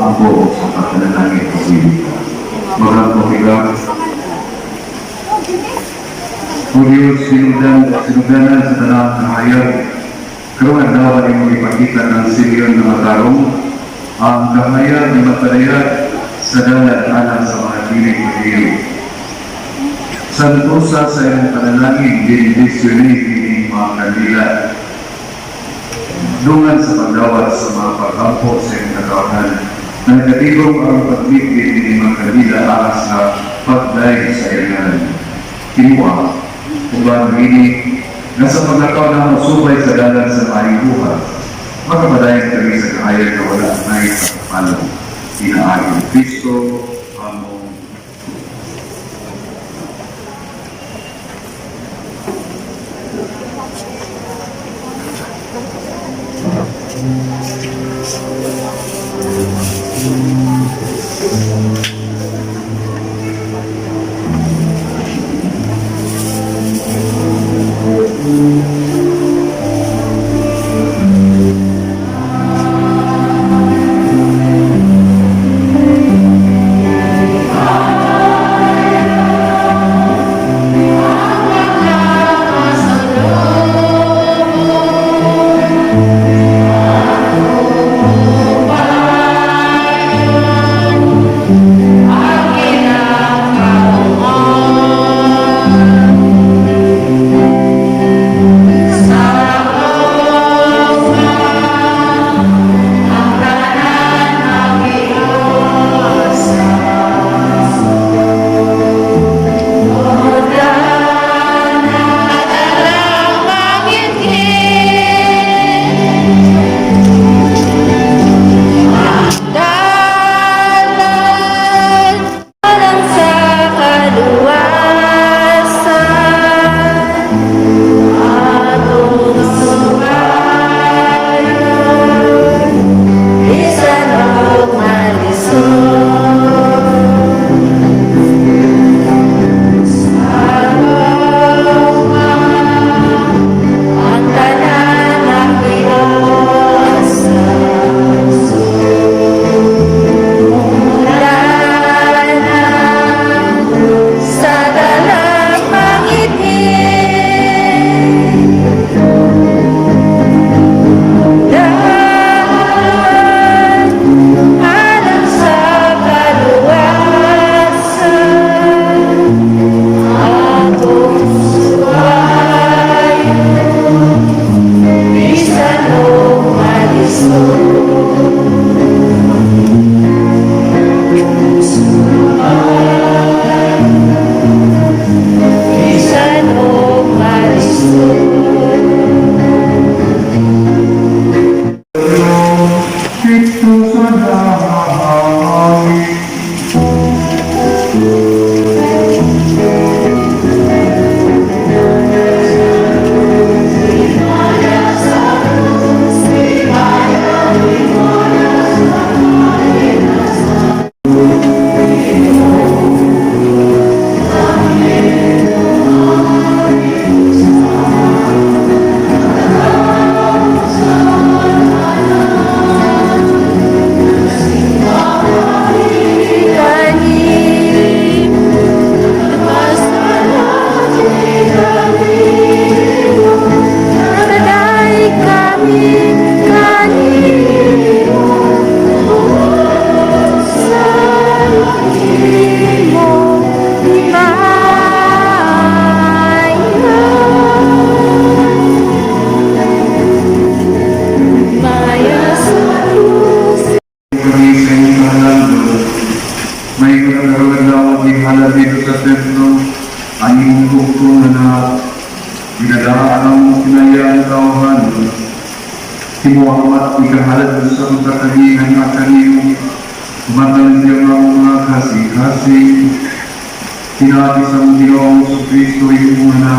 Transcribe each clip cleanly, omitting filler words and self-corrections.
ako sa pagkalalangit ko sila. Magkakuhiga. O Diyos, sinuganan sa tanang ng hayag, karoon daw ay mo ipakita ng silyon na matarong, ang kahayag na matarayag sa dalat anak sa mga piling pagkiri. Santosa sa iyong panalangin, dinidisyonin ng mga kandila. Dungan sa pagdawat sa mga paghampo sa iyong kagawahan, nagkatigong ang pagbibig ng mga kandila ahas sa pagday sa iyong kinuha. Uban ini, nasa pagkakaw na masubay sa dalan sa maing buha, makapadayan kami sa kahayag na wala na ikapalo. Inaari ng Kristo, Among. Muhammad ikahalad bersama kami hanya kami umat yang mau kasih tinati sa Ginoo Kristo yung mga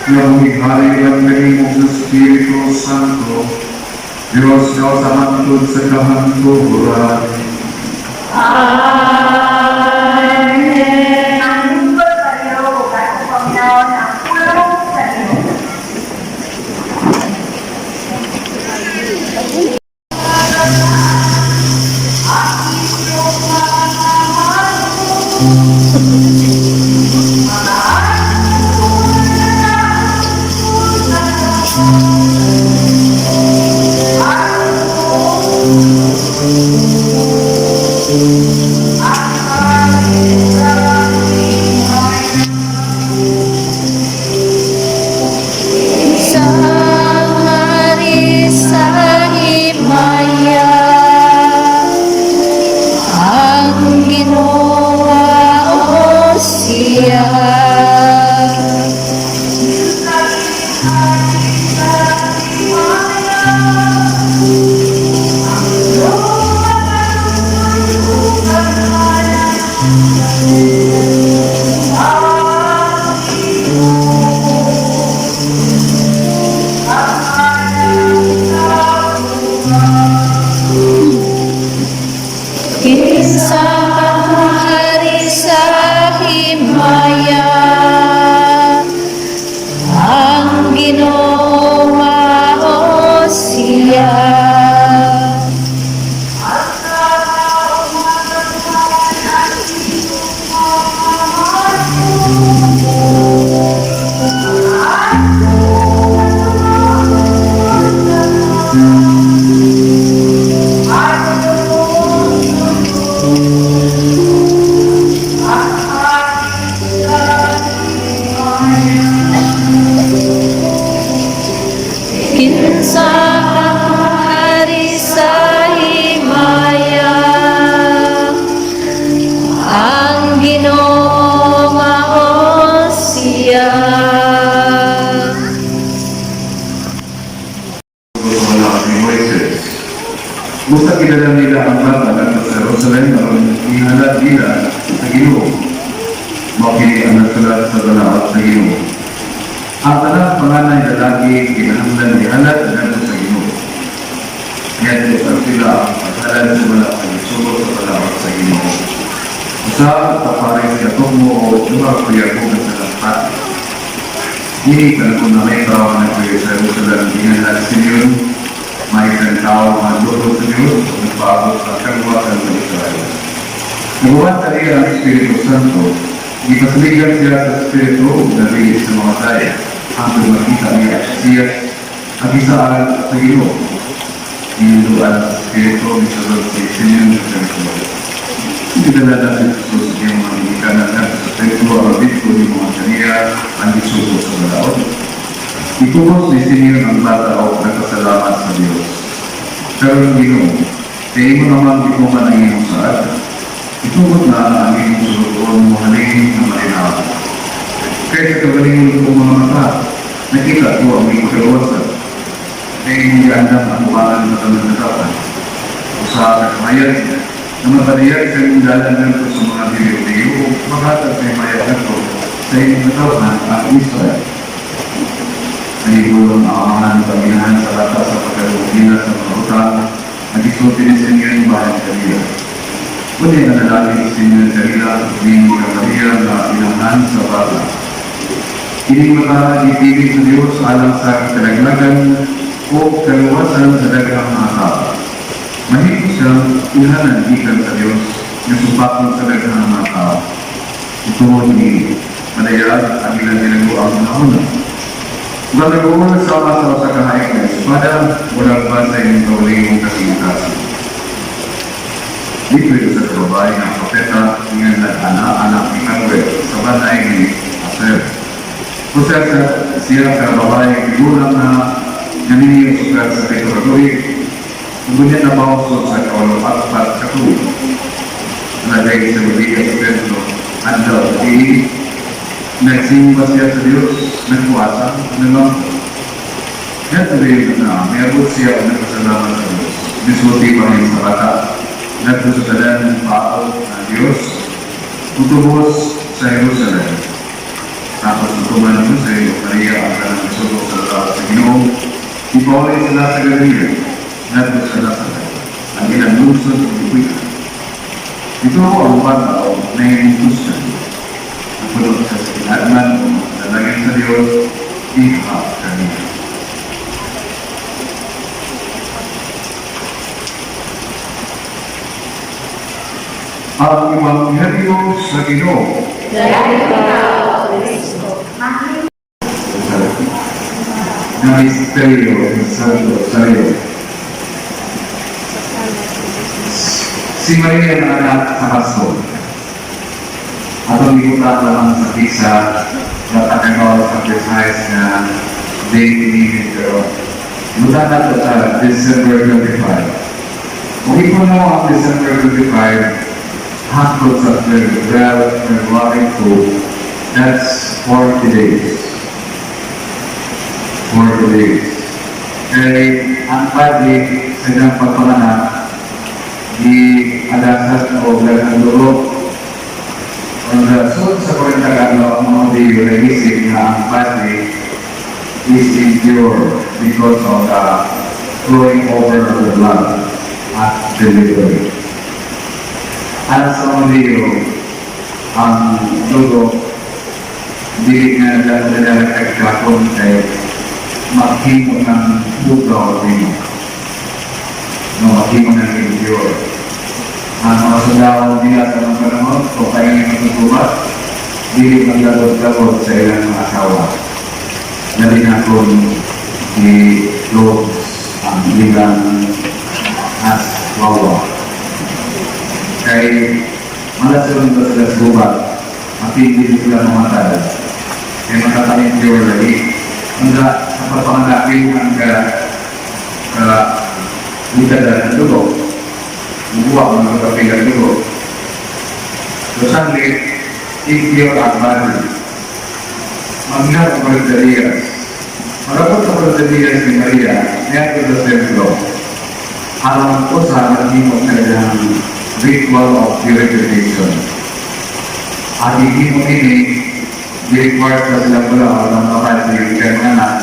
nagmihari ang kanyang sa Espiritu Santo Diyos na sa matutod sa kahanturan. Amen. Ang lingkod kayo, at Panginoon ang pulong sa inyo. Sa hari sa himaya, ang ginawa o siya. Kinsa ang hari sa himaya, ang ginawa o siya. Kinsa ang hari sa himaya, ang ginawa o siya. Wala ni Moises. Musta kilala nila ang bata at sa Jerusalem aron ihalad nila sa Ginoo. Makili ang nagsulat sa Balaod sa Ginoo. Ang anak panganay lalaki kinahanglan ihalad ngadto sa Ginoo. Ngadto sa sila ang paghalad sa Balaod sulod sa Balaod sa Ginoo. Usa kapare sa tugmo o mga kuyago sa lahat. Ini kalau na may tao na kuya sa Jerusalem ihalad sa Ginoo. May tao ang lolo sa Diyos nagbago sa kagwatan sa Israel. Nabuhat sa iya ang Espiritu Santo, ipasaligan siya sa Espiritu na bigit sa mga tayo, hanggang makita niya siya at isaan sa Ginoo. Inuduan sa Espiritu ni Salod sa Isinyon sa Jerusalem. Pinadala si Jesus yung mga ikanan sa Espiritu at dito yung mga kaniya ang isuso sa Balaod. Itubos ni Simeon ang bata o nagpasalamat sa Diyos. Pero ang Ginoo, kaya mo naman di mo man ang iyong saad. Itubos na ang iyong sulutuan mo halingin na malinaw. Kaya sa kagalingon ko mga mata, nakita ko ang iyong kaluwasan. Kaya hindi andang ang umangan na talandataan. Usaha sa kamayan, na mataliyag sa iyong dalan ko sa mga biliw-biliw, maghatag sa mayat ko sa iyong katawan at Israel. Nahigulong ang amahan ng pagminahan sa bata sa pagkalugina sa mga utang at isuti ni Senyor yung bahay kanila. Kundi na lalaki ni Senyor kanila at hindi ka Maria na pinangahan sa bata. Hindi mata ipili sa Diyos alang sa kalaglagan o kaluwasan sa dagang mga tao. Mahigit siyang ilanan ikan sa Diyos na supakong sa dagang mga tao. Ito ni Madayag ang ilang ginagawa ang nauna. Nagawang sama sa kahain na espada, walang basa yung kauling kasing-kasing. Dito ito sa babae ng propeta, ngayon anak ni Manuel, sa banay ni Aser. Kusya siya sa babae, figulang na naniniyong sukat sa dekoratory, ngunit na mausok sa kawalong-apat katuloy. Nalagay sa Biblia sa Pedro, andaw, nagsimba siya sa Diyos, nagpuasa, nagmampo. Yan sabihin na may abot siya ang nagpasalamat sa Diyos. Disuti pa rin sa bata. Nagpasadalan ng pao ng Diyos. Utubos sa Jerusalem. Tapos utuban naman sa iyo, Maria ang kanang isulo sa lahat sa Ginoo. Ipawalay sila sa Galilea. Nagpasalamat. Ang ilang lungsod ng Ibuya. Ito ang bata o naiintusan. Pulot sa sinadman o lalagyan sa Diyos, iha kanina. Ang Ebanghelyo sa Ginoo. Na misteryo ng Santo Rosario. Si Maria na anak sa Pasko. At ang ikutan naman sa pisa na takagawa sa precise na date ni pero mutan na ito sa December 25. Kung ito na ang December 25, hapon sa February 2, that's 40 days. 40 days. Kaya ang pagi sa ilang pagpanganak, di alasat o galang luro. Ang rason sa Tagalog, ang mga video na isip na ang pagi is impure because of the flowing over of the blood at delivery. Alas sa mga video, ang luro, hindi nga dalang kagkakon kay maghimo ng bugaw din. Maghimo ng impure. Ang mga sundalo nila sa mga panahon, o kaya nga natutubat, hindi maglagod-lagod sa ilang mga asawa. Dali na kung i-close ang ilang as wawa. Kaya malasunod ba sila sa gubat, mapigil sila mamatay. Kaya matatayang pure lagi. Hangga sa pagpangalapin ang likada ng dugo, bubuha ng magkapilang dugo. So, sanglit, impure ang body. Magna ang Bardalias. Marapot sa Bardalias ni Maria, niya ito sa templo. Alam ko sa nagimot na ilang ritual of purification. At hihimot ini, di-require sa silang pala ng mga purification na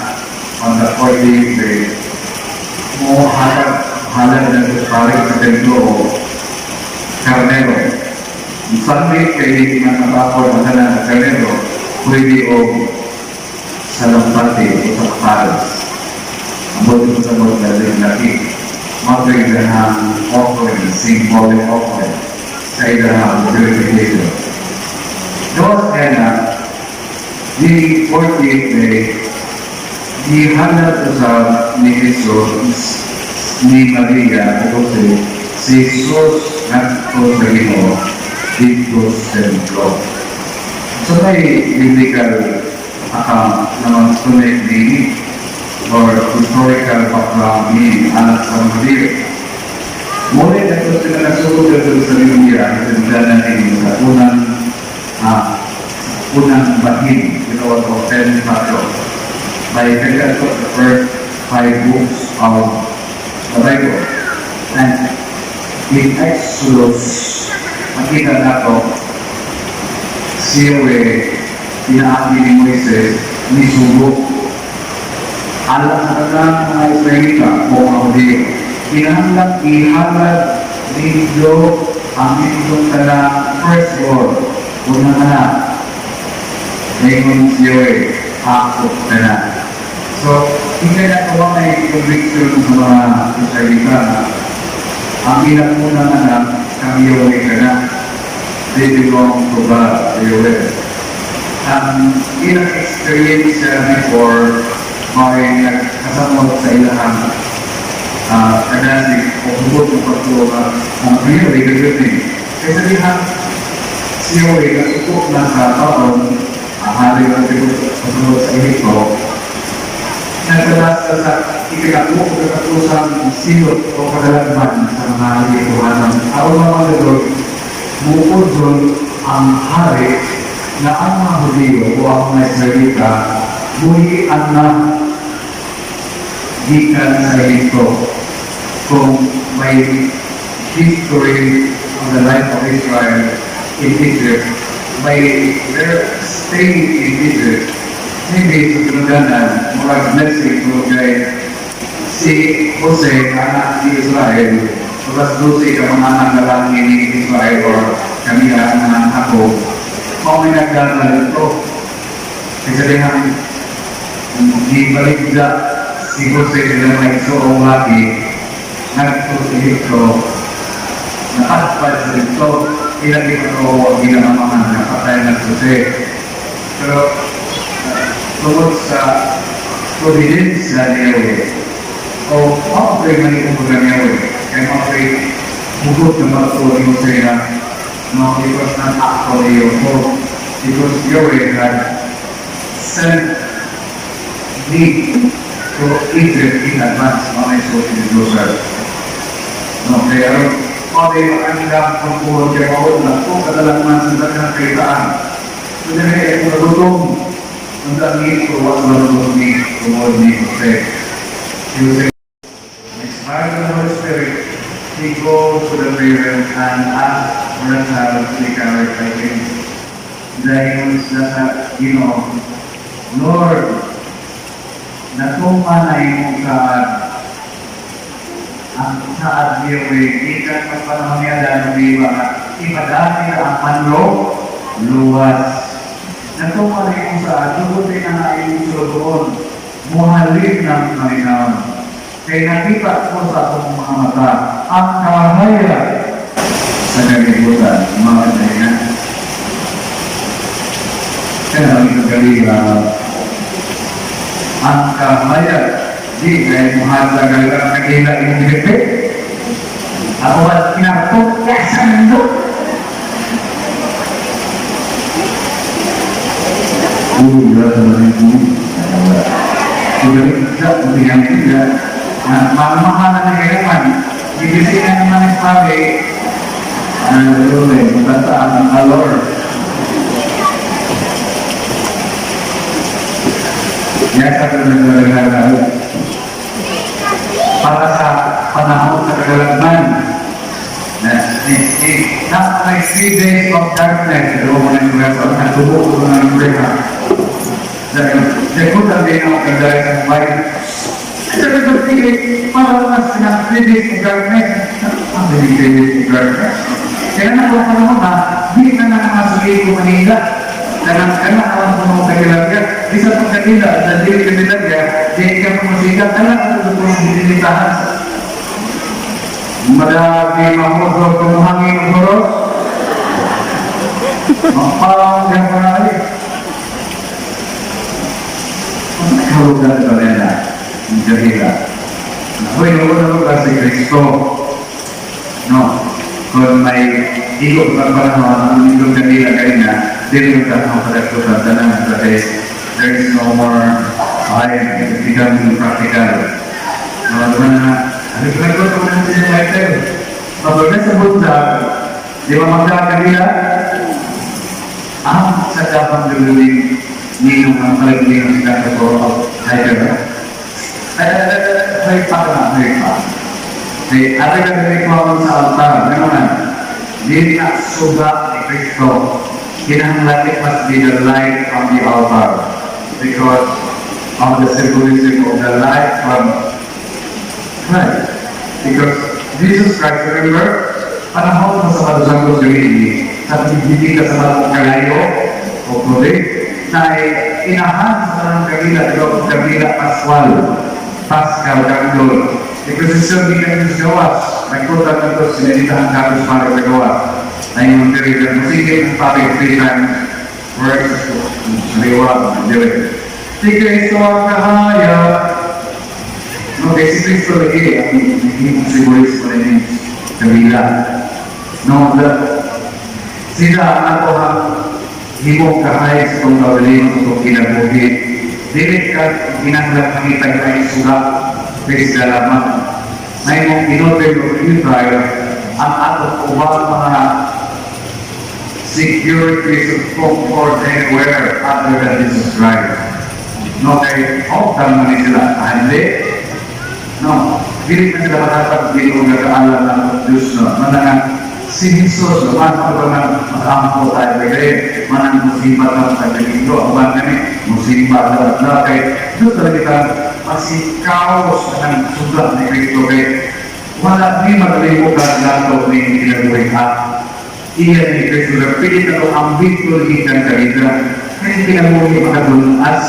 on the 40th day. Mo halag na paring sa templo o karnero. Sanglit kay hindi man nakapor na karnero, pwede o sa lampati o sa kaparas. Ang bodo sa bodo na rin laki. Mapagdahan ang offering, symbolic offering sa idahang purification. Doon kaya na, di 48th day, di hanap sa ni Jesus, ni Maria, o si Jesus at o sa Ginoo, dito sa templo. So may biblical account na mag-connect ni or historical background ni anak sa Maria. Muli na ito sila nagsuot ito sa Biblia sa natin sa unang bahid, ginawa ko 10 chapters. By taking the first 5 books of the Bible. And in Exodus, makita nato siya pinaagi ni Moises ni Subok. Alam na lang mga Israelita o mga Hudyo, pinahanggang ihalad ninyo ang inyong talang firstborn. Unang anak, ngayon siya akot na na. So, hindi na ito may conviction sa mga Israelita na ang ilang unang anak, kang Yahweh ka na. They belong to God, Yahweh. Ang ilang experience before, may nagkasamot sa ilang kadasig o hubot ng pagtuwa ang Yahweh ka yun. Kasi dihan, si Yahweh nasuko na sa taon, hari ng pagtuwa sa Ehipto, nagkalas sa ikakatusan silot o kadalagman sa mga Ehiptohanan. Ako naman doon, bukod doon ang hari na ang mga Hudyo o ang mga Israelita buhian na gikan sa Ehipto. Kung may history of the life of Israel in Egypt, may their stay in Egypt, hindi sa pinaganan, murag blessing mo kay si Jose, anak ni Israel, plus 12 ka mga anak na lang ni Israel or kami na ako, kung may nagdala ito. Kasi din di baligda si Jose na may soong lagi, nagtutulit ko, nakatpad sa ito, ilang ito ang ginamamahan na patay na Jose. Pero, tungkol sa providence na niyawe, o maapay manipong na niyawe, kaya maapay hugot na matuwa ni Jose na no, because not actually your fault, because Yahweh had sent me to Egypt in advance on my social Joseph. No, kaya okay, ang ilang pagpuhod kaya mawag na kung kadalaman sa kanyang kaitaan. So, dahil ay kung nalutong, ang dangin ko, wag nalutong ni tumod ni Jose. Jose, inspired by the Holy Spirit, he goes to the parents and asks for a child to be carried by him. Dahil sa Lord, natumanay mo kaad ang saad Yahweh, ikat sa panahon niya dahil diba ipadami na ang manlo, luwas. Natumanay mo saad, lubutin na nga yung doon, muhalin ng Panginoon. Kaya nakita ko sa akong mga mata, ang kahaya sa kalibutan, mga kaibigan. Kaya ang kagalila, ang kahaya, di kaya mahal sa kalilang nagila yung dilipi. Ako ba't kinakot kaya sa mundo? Udah sama ibu, sudah tidak melihat tidak. Nah, mahal-mahal kehidupan di sini yang namanya pagi, boleh perkataan alor. Ya satu negara para sa panahon sa kagalaman. Not like 3 days of darkness, pero mo nang nagsasabi na tubo ko na ng mereka. Saya pun din ang kagalaman ng bayan. Sabi ko, sige, para mas na 3 days of darkness. Ang 3 days of darkness. Kaya na po panahon na, di na nakakasulit ko Manila. Karena alam ko mga kagalaman, isa pang kanila, dan dili kanila niya, di ka po masigat, alam ko po ang dinilitahan. Madami mahusog kumuhangin ng boros. Mapawang yang panali. Ang kalugan sa nila, ang jahila. Nakoy lugar si Kristo. No, kung may ikot na panahon, ang ikot kanila kanina, dili ka ang pagkatutan tanan sa there is no more time to become practical. Ano ko ito naman siya later? Pagdating sa Buddha, di ba magkakabila? Ang sa dapat gawin ninong ang palagay ng sikat ko hiker. Ay, pa na, ay pa. Ay, ate ka nagreklamo sa altar, gano'n. Di na suga ni Kristo. Kinahanglan it must be the light from the altar because of the symbolism of the light from Christ. Because Jesus Christ, remember, panahon sa madusang ko sarili, sa pagbibitig ka sa malong kalayo o kulit, na inahan sa malong kabila, pero kabila paswal, Pascal, Kandol. Because it's still given to gawas. Nagkutan na ito, sinilitahan kapos para sa gawas. Na yung period, masigil ng topic 3 times, works sa liwa, diwit. Si Kristo ang kahaya. No, kaya si Kristo lagi, ang hindi siguris mo rin yung kabila. No, sila ako ang hibong kahaya sa itong kawalin sa itong kinabuhi. Dilit ka, ginaglag makita ka yung suga, Kristo lamang. May mong inotin o Israel, ang atong ubang mga securities of comfort anywhere other than Jesus Christ. No, kaya often man sila, hindi. No, hindi na sila makapag-dito ng nag-aalam ng Diyos, no? Manang si Jesus, man pa ba ng makampo tayo kaya, manang musibat ng pagkakindo, ang man kami, musibat na kaya, doon talaga ka, masikaos ng sugat ni Kristo kaya, wala di magalimutan nato ni kinabuhay ka. Iyan ni Kristo na pilit na ito ang victory ikan kalida, kaya kinabuhay makadulas.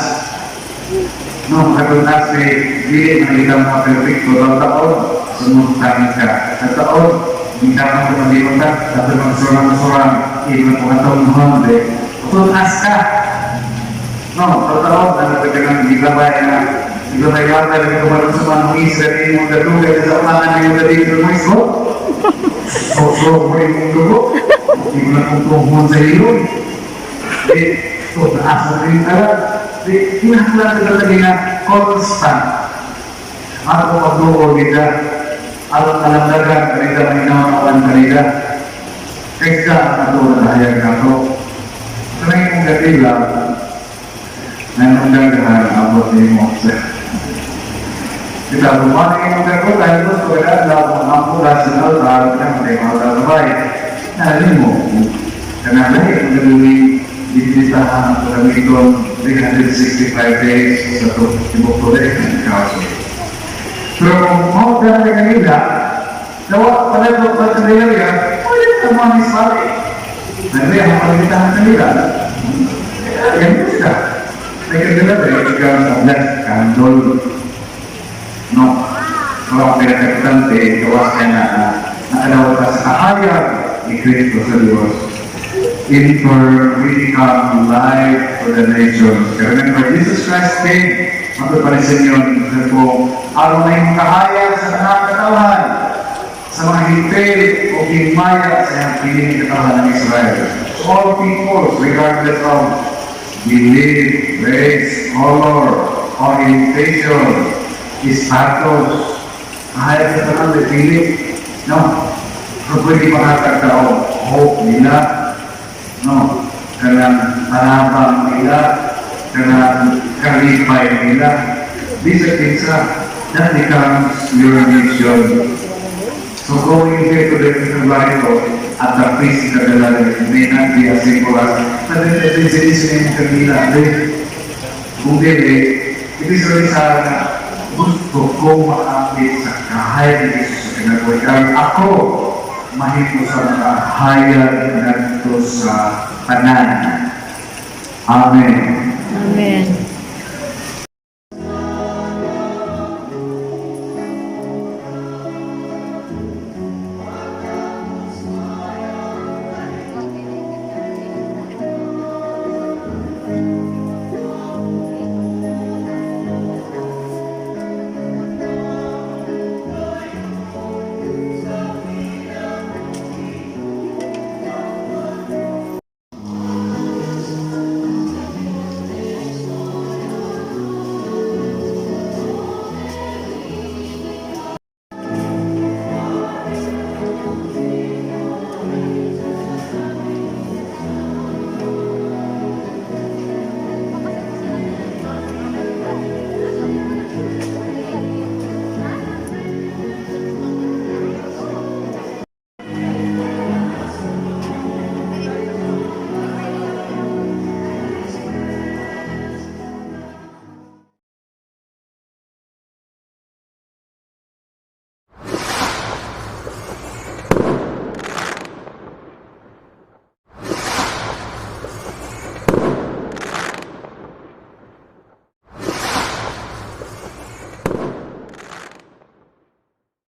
No, makadulas kaya, hindi makikita mga perfecto, taon, sumutang ka. At taon, hindi ka mo pag-iutak, sabi magsurang-surang, iwan po katong honde. Tunas ka. No, totoo, ano ka kang gigabay na, gigabay ka na rin kumarang sa mga Israel, yung dadugay sa ulangan yung dadito mo iso. So, mo yung dugo. Hindi mo na kung tuhon sa iyo. Tunas mo rin talaga. Kinahanglan ka talaga na constant. Ano kung magdugo kita, alam kalandagan, kanila may naman kanila. Kaysa ang katulad na hayag na ito. Karang yung gatila, nanong gagahan abot ni mo. Kita lumari yung gago, dahil ito sa wala, lahat ng mga sa altar, na may mga lalabay. Nalin mo, kanala yung gagawin, bibitahan ang karamiton 365 days sa tibok tuloy ng kaso. Pero kung mau ka na kanila, dawa pala ito pa sa kanila, pwede ka mga mismari. Nandiyan ang pagkitahan kanila. Yan mo siya. May kanila rin, ikaw sa bless, kandol. No. Kung pinakatante, gawas ka na nakalawa ka sa kahayag ni Cristo sa Diyos. In for we become life for the nations. Remember, Jesus Christ came. Magpapalisin yun po, araw na yung kahayag sa nakakatawan sa mga hipil o himaya sa yung piling katawan ng Israel. All people, regardless of belief, race, color, orientation, status, kahayag sa katawan ng piling, no? Kung pwede makakagtao, hope nila, no? Kanang panabang nila, kanang kalipay nila. Bisa kinsa, that becomes your mission. So going here to the Bible at the physical level may not be as simple as natin kanila. Kung dili, it is really sa gusto ko maakit sa kahayag ni Jesus sa kinagawa. Kaya ako, mahito sa kahayag na ito sa tanan. Amen. Amen.